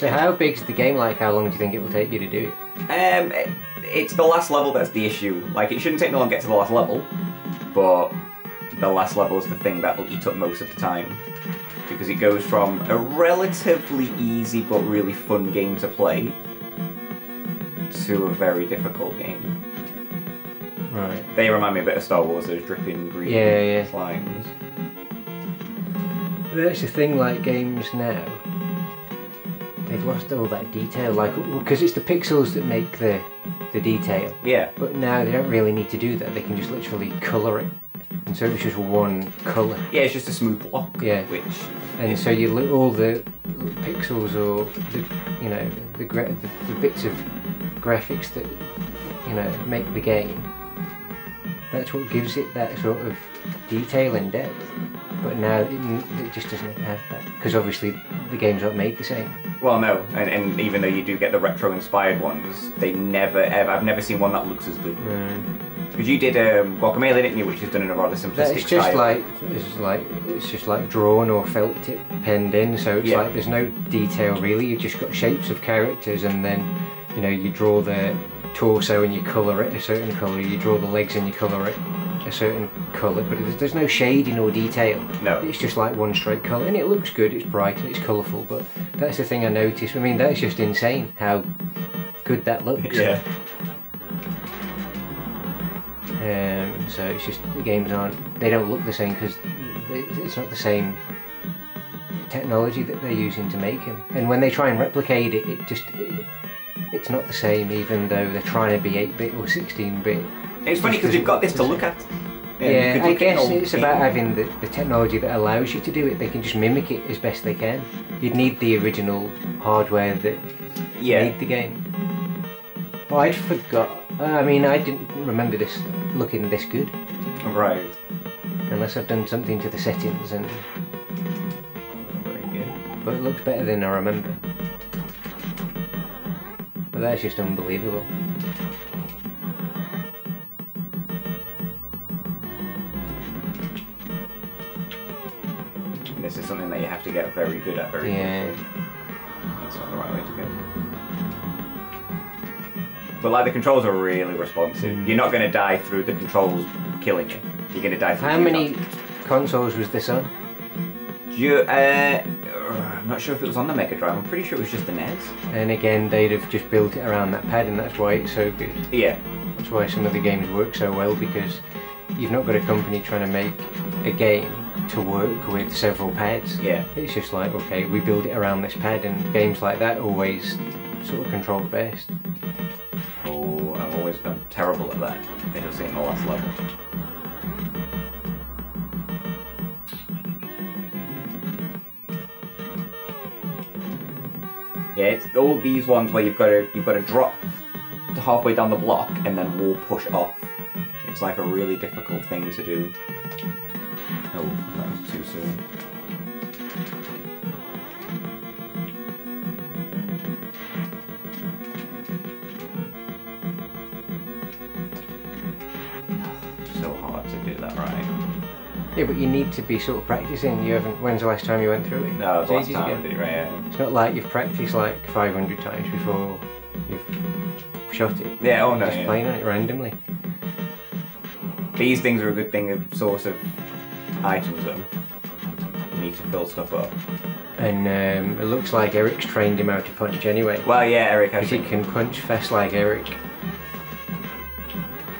So how big's the game? Like, how long do you think it will take you to do it? It's the last level that's the issue. Like, it shouldn't take me long to get to the last level, but the last level is the thing that'll eat up most of the time. Because it goes from a relatively easy but really fun game to play to a very difficult game. Right. They remind me a bit of Star Wars, those dripping green slimes. But that's the thing, like games now, they've lost all that detail, like, because it's the pixels that make the detail. Yeah. But now they don't really need to do that, they can just literally colour it. And so it's just one colour. Yeah, it's just a smooth block. Yeah. And so you look all the pixels or the bits of graphics that make the game. That's what gives it that sort of detail and depth. But now it just doesn't have that, because obviously the games aren't made the same. Well, no, and even though you do get the retro-inspired ones, they never ever. I've never seen one that looks as good. Because you did Guacamelee, didn't you? Which is done in a rather simplistic it's just style. It's just like drawn or felt tip penned in. So it's like there's no detail really. You've just got shapes of characters, and then you draw the torso and you colour it a certain colour. You draw the legs and you colour it a certain colour. But there's no shading or detail. No. It's just like one straight colour, and it looks good. It's bright and it's colourful. But that's the thing I noticed. I mean, that's just insane how good that looks. Yeah. So it's just the games they don't look the same because it's not the same technology that they're using to make them. And when they try and replicate it, it's not the same, even though they're trying to be 8-bit or 16-bit. It's funny because you've got this to look at. Yeah, I guess it's about having the technology that allows you to do it. They can just mimic it as best they can. You'd need the original hardware that made the game. But I'd forgot. I mean, I didn't remember this looking this good. Right. Unless I've done something to the settings and... Very good. But it looks better than I remember. But that's just unbelievable. This is something that you have to get very good at very quickly. That's not the right way to go. But like the controls are really responsive. You're not going to die through the controls killing you. You're going to die through. How many consoles was this on? I'm not sure if it was on the Mega Drive. I'm pretty sure it was just the NES. And again, they'd have just built it around that pad, and that's why it's so good. Yeah. That's why some of the games work so well, because you've not got a company trying to make a game to work with several pads. Yeah. It's just like, okay, we build it around this pad, and games like that always sort of control the best. Oh, I'm terrible at that. They just see in the last level. Yeah, it's all these ones where you've got to drop to halfway down the block and then wall push off. It's like a really difficult thing to do. Oh, that was too soon. So hard to do that right. Yeah, but you need to be sort of practicing. You haven't. When's the last time you went through it? No, it was the last time I did it, right? Yeah. It's not like you've practiced like 500 times before you've shot it. Yeah, oh You're no, just playing on it randomly. These things are a good thing, a source of items though. You need to fill stuff up. And it looks like Eric's trained him how to punch anyway. Well, yeah, Eric has. Because he can punch fast like Eric.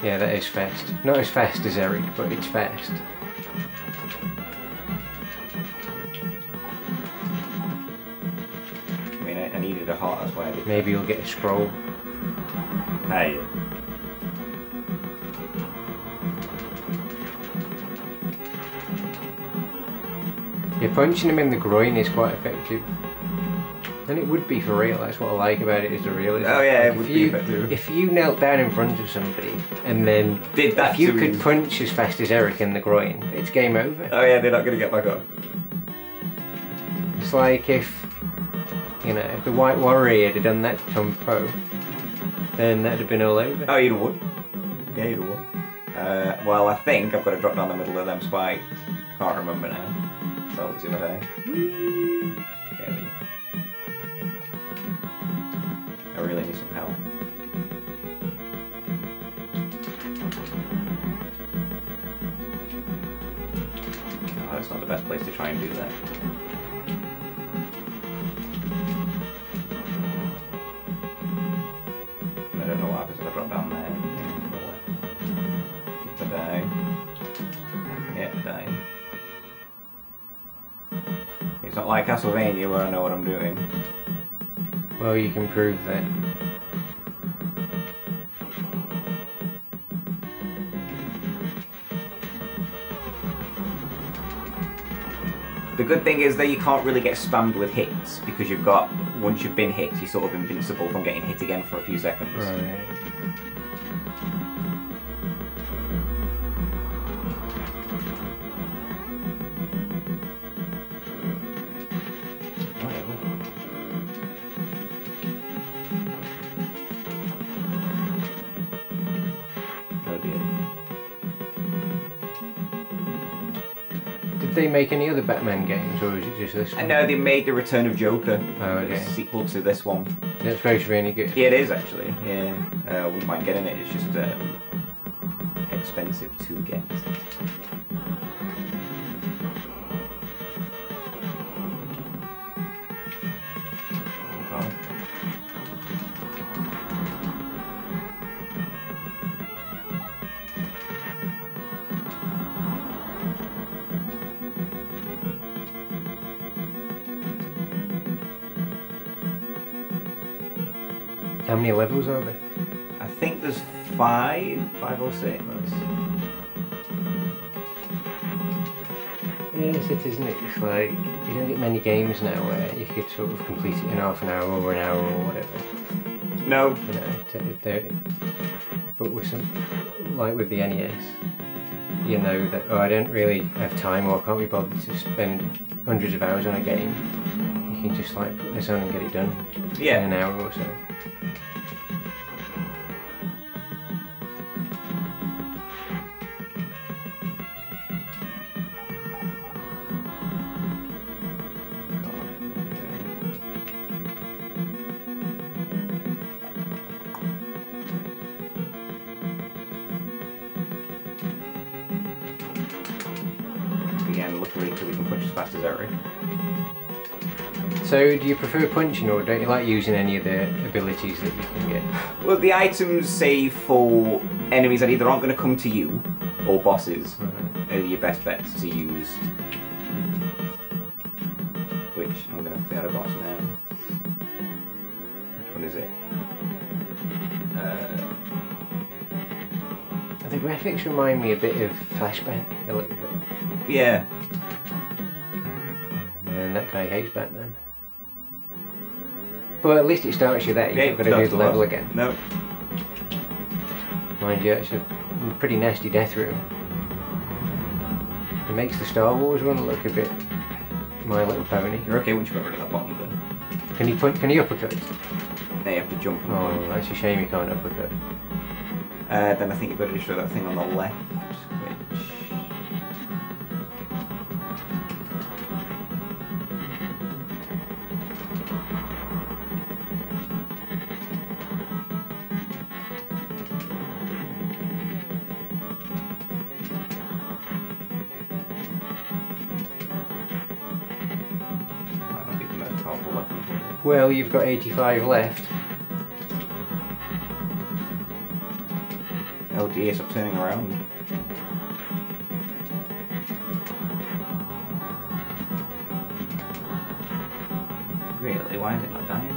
Yeah, that is fast. Not as fast as Eric, but it's fast. I mean, I needed a heart, that's why I did. Maybe you'll get a scroll. Hey. Yeah, punching him in the groin is quite effective. And it would be for real, that's what I like about it, is the realism. Oh yeah, like it would be effective. If you knelt down in front of somebody and then Did that if you to could him. punch as fast as Eric in the groin, it's game over. Oh yeah, they're not going to get back up. It's like if the White Warrior had done that to Tom Poe, then that'd have been all over. Oh, you'd have won. Yeah, you'd have won. Well, I think I've got to drop down the middle of them spikes. Can't remember now. So let's see what I... I really need some help. Oh, that's not the best place to try and do that. I don't know what happens if I drop down there. If I die. Yeah, I die. It's not like Castlevania where I know what I'm doing. Well, you can prove that. The good thing is that you can't really get spammed with hits because you've got, once you've been hit, you're sort of invincible from getting hit again for a few seconds. Right. Oh dear. Did they make any other Batman games, or is it just this one? I know they made The Return of Joker. Oh, okay. It's a sequel to this one. That's supposed to be really good. Yeah, it is actually. Yeah, I wouldn't mind getting it. It's just expensive to get. Oh. How many levels are there? I think there's five or six. Yes, it isn't it? It's like, you don't get many games now where you could sort of complete it in half an hour or an hour or whatever. No. You know, but with some, like with the NES, you know that, oh, I don't really have time or I can't be bothered to spend hundreds of hours on a game. You can just like put this on and get it done Yeah. in an hour or so. Again, luckily, because we can punch as fast as Eric. So, do you prefer punching or don't you like using any of the abilities that you can get? Well, the items say for enemies that either aren't going to come to you or bosses are your best bets to use. Which I'm going to be at a boss now. Which one is it? The graphics remind me a bit of Flashback, a little bit. Yeah. Man, that guy hates Batman. But at least it starts you there, Yeah, you've got to do the level again. No. Mind you, it's a pretty nasty death room. It makes the Star Wars one look a bit My Little Pony. You're okay once you got rid of that bottom gun. Can you uppercut? Now you have to jump and Oh, punch. that's a shame you can't uppercut. Then I think you've got to destroy that thing on the left, which... might not be the most powerful weapon. Well, you've got 85 left. Oh dear, stop turning around. Really? Why is it not dying?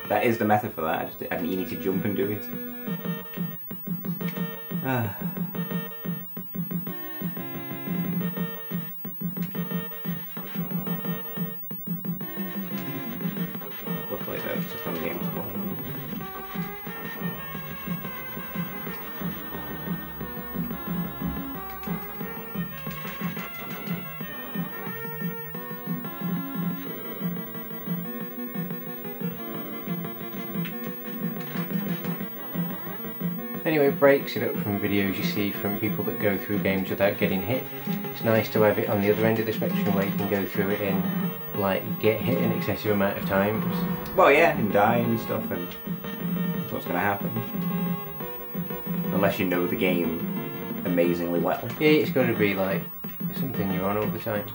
That is the method for that. I didn't you need to jump and do it. Ah. Luckily though, it's a fun game to play. Anyway, it breaks it up from videos you see from people that go through games without getting hit. It's nice to have it on the other end of the spectrum where you can go through it and like get hit an excessive amount of times. Well, yeah, and die and stuff, and that's what's going to happen. Unless you know the game amazingly well. Yeah, it's got to be like something you're on all the time.